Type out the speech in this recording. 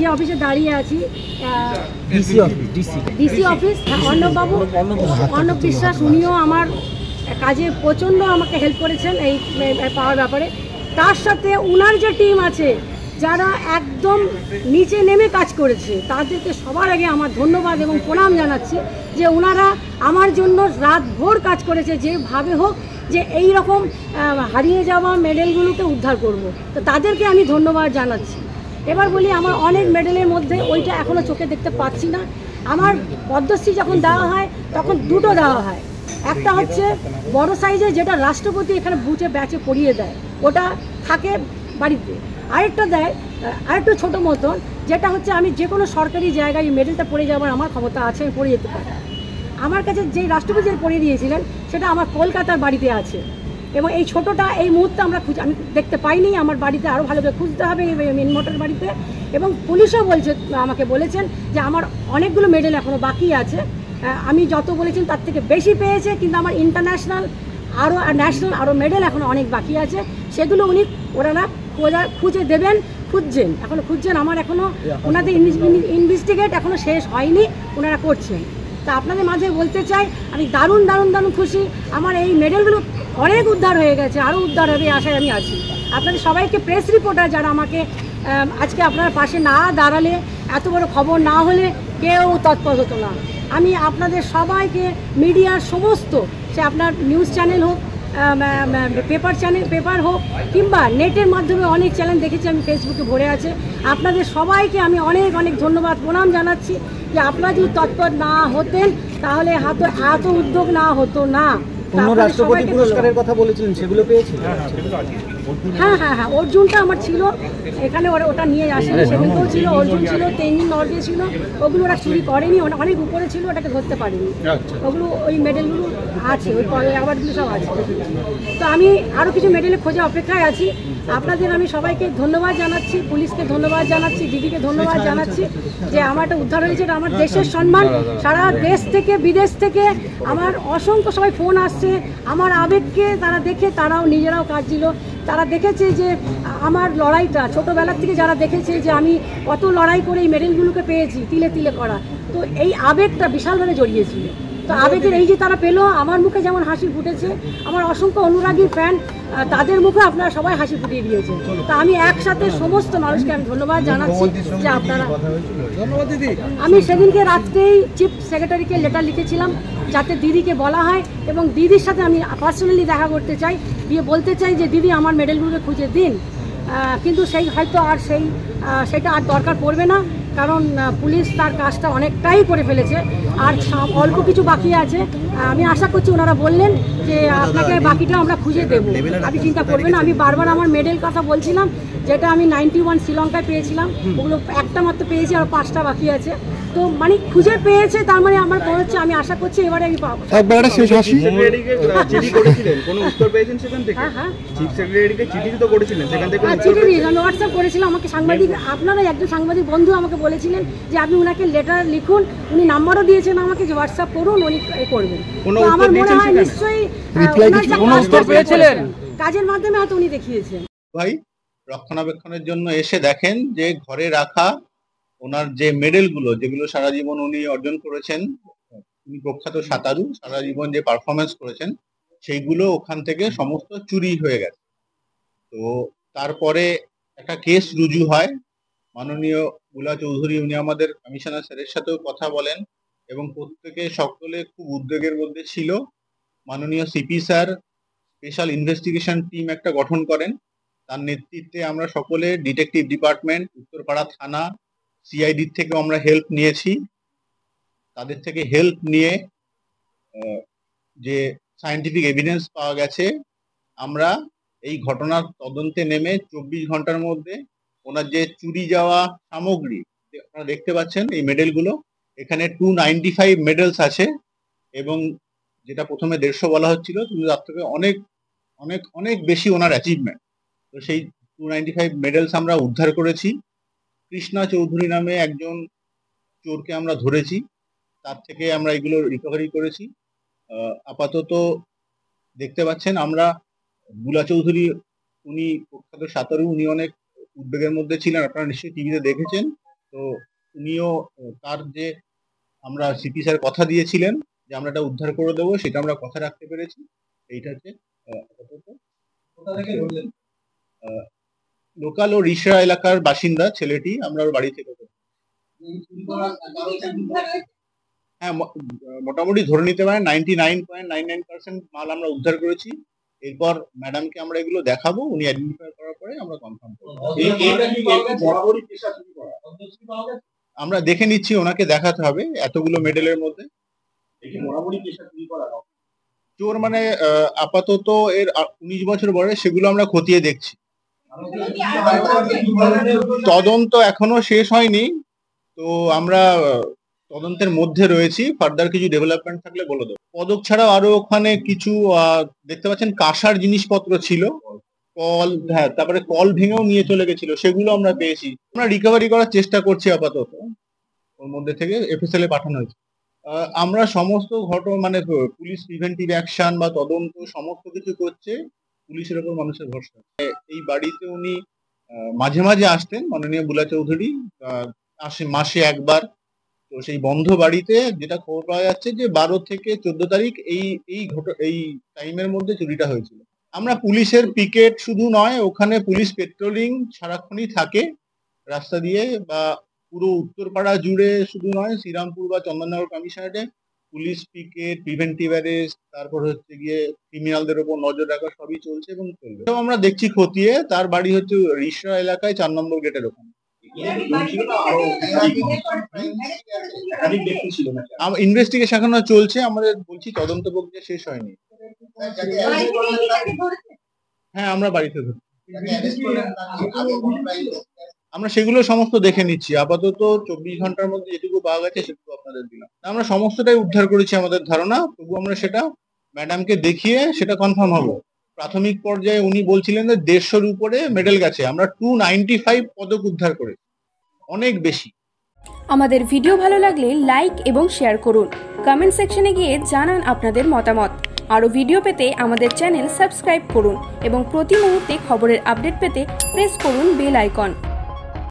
যে অফিসে দাঁড়িয়ে আছি ডিসি অফিস, অর্ণববাবু, অর্ণব বিশ্বাস, উনিও আমার কাজে প্রচণ্ড আমাকে হেল্প করেছেন এই পাওয়ার ব্যাপারে। তার সাথে উনার যে টিম আছে যারা একদম নিচে নেমে কাজ করেছে, তাদেরকে সবার আগে আমার ধন্যবাদ এবং প্রণাম জানাচ্ছি যে ওনারা আমার জন্য রাত ভোর কাজ করেছে, যেভাবে হোক যে এই রকম হারিয়ে যাওয়া মেডেলগুলোকে উদ্ধার করব। তো তাদেরকে আমি ধন্যবাদ জানাচ্ছি। এবার বলি, আমার অনেক মেডেলের মধ্যে ওইটা এখনও চোখে দেখতে পাচ্ছি না। আমার পদ্মশ্রী যখন দেওয়া হয় তখন দুটো দেওয়া হয়, একটা হচ্ছে বড় সাইজে যেটা রাষ্ট্রপতি এখানে বুটে ব্যাচে পরিয়ে দেয়, ওটা থাকে বাড়িতে। আরেকটা দেয় আরেকটু ছোটো মতন, যেটা হচ্ছে আমি যে কোনো সরকারি জায়গায় মেডেলটা পড়ে যাওয়ার আমার ক্ষমতা আছে, আমি পড়ে যেতে পারি। আমার কাছে যেই রাষ্ট্রপতি পড়িয়ে দিয়েছিলেন সেটা আমার কলকাতার বাড়িতে আছে, এবং এই ছোটোটা এই মুহূর্তে আমি দেখতে পাইনি। আমার বাড়িতে আরও ভালোভাবে খুঁজতে হবে মেন মোটর বাড়িতে, এবং পুলিশও আমাকে বলেছেন যে আমার অনেকগুলো মেডেল এখনও বাকি আছে। আমি যত বলেছেন তার থেকে বেশি পেয়েছে, কিন্তু আমার ইন্টারন্যাশনাল আরও ন্যাশনাল আরও মেডেল এখনও অনেক বাকি আছে। সেগুলো ওনারা খুঁজে দেবেন, এখনও খুঁজছেন। আমার এখনও ওনাদের ইনভেস্টিগেট এখনও শেষ হয়নি, ওনারা করছেন। তা আপনাদের মাঝে বলতে চাই, আমি দারুণ খুশি। আমার এই মেডেলগুলো অনেক উদ্ধার হয়ে গেছে, আরও উদ্ধার হবে আশায় আমি আছি। আপনাদের সবাইকে, প্রেস রিপোর্টার যারা আমাকে আজকে আপনার পাশে না দাঁড়ালে, এত বড় খবর না হলে কেউ তৎপর হতো না। আমি আপনাদের সবাইকে, মিডিয়ার সমস্ত, সে আপনার নিউজ চ্যানেল হোক, পেপার হোক, কিংবা নেটের মাধ্যমে অনেক চ্যানেল দেখেছি আমি, ফেসবুকে ভরে আছে। আপনাদের সবাইকে আমি অনেক ধন্যবাদ প্রণাম জানাচ্ছি যে আপনারা যদি তৎপর না হতেন তাহলে এত উদ্যোগ না হতো না। রাষ্ট্রপতি পুরস্কারের কথা বলেছিলেন, সেগুলো পেয়েছেন? হ্যাঁ, অর্জুনটা আমার ছিল এখানে, ওটা নিয়ে আসেনি। সেখানেও ছিল অর্জুন, ছিল তেঞ্জিন নর্গে ছিল, ওগুলো ওরা চুরি করেনি, অনেক উপরে ছিল, ওটাকে ধরতে পারেনি। ওগুলো ওই মেডেলগুলো আছে, ওই অ্যাওয়ার্ডগুলো সব আছে। তো আমি আরও কিছু মেডেলের খোঁজে অপেক্ষায় আছি। আপনাদের আমি সবাইকে ধন্যবাদ জানাচ্ছি, পুলিশকে ধন্যবাদ জানাচ্ছি, দিদিকে ধন্যবাদ জানাচ্ছি যে আমার একটা উদ্ধার হয়েছে। এটা আমার দেশের সম্মান। সারা দেশ থেকে বিদেশ থেকে আমার অসংখ্য সবাই ফোন আসছে, আমার আবেগকে তারা দেখে তারাও নিজেরাও কাজ দিল। তারা দেখেছে যে আমার লড়াইটা ছোটোবেলার থেকে, যারা দেখেছে যে আমি কত লড়াই করে এই মেডেলগুলোকে পেয়েছি, তিলে তিলে করা, তো এই আবেগটা বিশালভাবে জড়িয়েছিল। তো আবেগের এই যে তারা পেলো, আমার মুখে যেমন হাসি ফুটেছে, আমার অসংখ্য অনুরাগী ফ্যান, তাদের মুখে আপনারা সবাই হাসি ফুটিয়ে দিয়েছেন। তা আমি একসাথে সমস্ত মানুষকে আমি ধন্যবাদ জানাচ্ছি যে আপনারা। আমি সেদিনকে রাত্রেই চিফ সেক্রেটারিকে লেটার লিখেছিলাম যাতে দিদিকে বলা হয়, এবং দিদির সাথে আমি পার্সোনালি দেখা করতে চাই, দিয়ে বলতে চাই যে দিদি আমার মেডেলগুলো খুঁজে দিন। কিন্তু হয়তো আর সেটা আর দরকার পড়বে না, কারণ পুলিশ তার কাজটা অনেকটাই করে ফেলেছে, আর অল্প কিছু বাকি আছে। আমি আশা করছি, ওনারা বললেন যে আপনাকে বাকিটা আমরা খুঁজে দেবো, আপনি চিন্তা করবেন না। আমি বারবার আমার মেডেল কথা বলছিলাম, যেটা আমি 91 শ্রীলঙ্কায় পেয়েছিলাম, ওগুলো একটা মাত্র পেয়েছি, আর 5টা বাকি আছে। তো মানে খুঁজে পেয়েছে, তার মানে আমার মনে হচ্ছে, আমি আশা করছি এবারে আমি পাবো। আমি হোয়াটসঅ্যাপ করেছিলাম, আমাকে সাংবাদিক, আপনারা একজন সাংবাদিক বন্ধু আমাকে বলেছিলেন যে আপনি ওনাকে লেটার লিখুন, উনি নাম্বারও দিয়েছেন আমাকে যে হোয়াটসঅ্যাপ করুন, উনি করবেন। তো আমার মনে হয় নিশ্চয়ই কাজের মাধ্যমে হয়তো উনি দেখিয়েছেন। ভাই রক্ষণাবেক্ষণের জন্য এসে দেখেন যে ঘরে রাখা ওনার যে মেডেলগুলো, যেগুলো সারা জীবন উনি অর্জন করেছেন, উনি প্রখ্যাত সাঁতারু, সারা জীবন যে পারফরমেন্স করেছেন, সেইগুলো ওখান থেকে সমস্ত চুরি হয়ে গেছে। তো তারপরে একটা কেস রুজু হয়, মাননীয় বুলা চৌধুরী উনি আমাদের কমিশনার স্যারের সাথেও কথা বলেন, এবং সকলে খুব উদ্বেগের মধ্যে ছিল। মাননীয় CP sir special investigation team একটা গঠন করেন, তার নেতৃত্বে আমরা সকলে, ডিটেকটিভ ডিপার্টমেন্ট, উত্তরপাড়া থানা, সিআইডির থেকেও আমরা হেল্প নিয়েছি। তাদের থেকে হেল্প নিয়ে যে সায়েন্টিফিক এভিডেন্স পাওয়া গেছে, আমরা এই ঘটনার তদন্তে নেমে 24 ঘন্টার মধ্যে ওনার যে চুরি যাওয়া সামগ্রী আপনারা দেখতে পাচ্ছেন, এই মেডেলগুলো, এখানে 295 মেডেলস আছে, এবং যেটা প্রথমে 150 বলা হচ্ছিল, কিন্তু তার থেকে অনেক অনেক অনেক বেশি ওনার অ্যাচিভমেন্ট। তো সেই 295 মেডেলস আমরা উদ্ধার করেছি। কৃষ্ণা চৌধুরী নামে একজন চোরকে আমরা ধরেছি, তার থেকে আমরা এগুলো রিকভারি করেছি। আপাতত দেখতে পাচ্ছেন, আমরা বুলা চৌধুরী, উনি প্রখ্যাত সাঁতারু, উনি অনেক উদ্বেগের মধ্যে ছিলেন, আপনারা নিশ্চয়ই টিভিতে দেখেছেন। তো তো উনিও তার যে আমরা সিপি স্যার কথা দিয়েছিলেন যে আমরা এটা উদ্ধার করে দেবো, সেটা আমরা কথা রাখতে পেরেছি। এইটা হচ্ছে লোকাল ও রিসরা এলাকার বাসিন্দা ছেলেটি, আমরা ওর বাড়ি থেকে হ্যাঁ মোটামুটি ধরে নিতে পারেন 99.99% মাল আমরা উদ্ধার করেছি। এরপর ম্যাডামকে আমরা এগুলো দেখাবো, উনি আইডেন্টিফাই করার পরে আমরা কনফার্ম করবো। আমরা দেখে নিচ্ছি, ওনাকে দেখাতে হবে এতগুলো মেডেলের মধ্যে চোর মানে আপাতত এর 19 বছর বয়স, সেগুলো আমরা খতিয়ে দেখছি। তদন্ত এখনো শেষ হয়নি, তো আমরা তদন্তের মধ্যে রয়েছি। ফার্দার কিছু ডেভেলপমেন্ট থাকলে বলে দেবো। পদক ছাড়াও আরো ওখানে কিছু দেখতে পাচ্ছেন কাঁসার জিনিসপত্র ছিল, কল, হ্যাঁ তারপরে কল ভেঙেও নিয়ে চলে গেছিল, সেগুলো আমরা পেয়েছি। আমরা রিকভারি করার চেষ্টা করছি আপাতত, ওর মধ্যে থেকে এফএসএল এ পাঠানো হয়েছে। আমরা সমস্ত ঘটনা মানে পুলিশ প্রিভেন্টিভ অ্যাকশন বা তদন্ত সমস্ত কিছু করছে, পুলিশের ওপর মানুষের ভরসা। এই বাড়িতে উনি মাঝে মাঝে আসতেন, মাননীয় বুলা চৌধুরী, মাসে একবার। তো সেই বন্ধ বাড়িতে যেটা খবর পাওয়া যাচ্ছে যে 12 থেকে 14 তারিখ এই টাইমের মধ্যে চুরিটা হয়েছিল। আমরা পুলিশের পিকেট শুধু নয়, ওখানে পুলিশ পেট্রোলিং সারাক্ষণই থাকে রাস্তা দিয়ে, বা পুরো উত্তরপাড়া জুড়ে শুধু নয়, শ্রীরামপুর বা চন্দননগর কমিশনারেটে পুলিশ পিকেট, প্রিভেন্টিভ অ্যারেস্ট, তারপর হচ্ছে গিয়ে ক্রিমিনালদের উপর নজর রাখা, সবই চলছে এবং চলবে। তো আমরা দেখছি খতিয়ে। তার বাড়ি হচ্ছে রিসরা এলাকায় 4 নম্বর গেটের ওখানে। ইনভেস্টিগেশন এখনো চলছে, আমাদের বলছি তদন্ত প্রক্রিয়া শেষ হয়নি। হ্যাঁ আমরা বাড়িতে আমরা সেগুলো সমস্ত দেখে নিচ্ছি। আপাতত 24 ঘন্টার মধ্যে যেটুকু পাওয়া গেছে সেটুকু আপনাদের দিলাম। আমরা সমস্তটাই উদ্ধার করেছি আমাদের ধারণা, তবু আমরা সেটা ম্যাডামকে দেখিয়ে সেটা কনফার্ম হবো। প্রাথমিক পর্যায়ে উনি বলছিলেন যে 150-র উপরে মেডেল গেছে, আমরা 295 পদক উদ্ধার করেছি, অনেক বেশি। আমাদের ভিডিও ভালো লাগলে লাইক এবং শেয়ার করুন। কমেন্ট সেকশনে গিয়ে জানান আপনাদের মতামত। আরও ভিডিও পেতে আমাদের চ্যানেল সাবস্ক্রাইব করুন এবং প্রতি মুহূর্তে খবরের আপডেট পেতে প্রেস করুন বেল আইকন।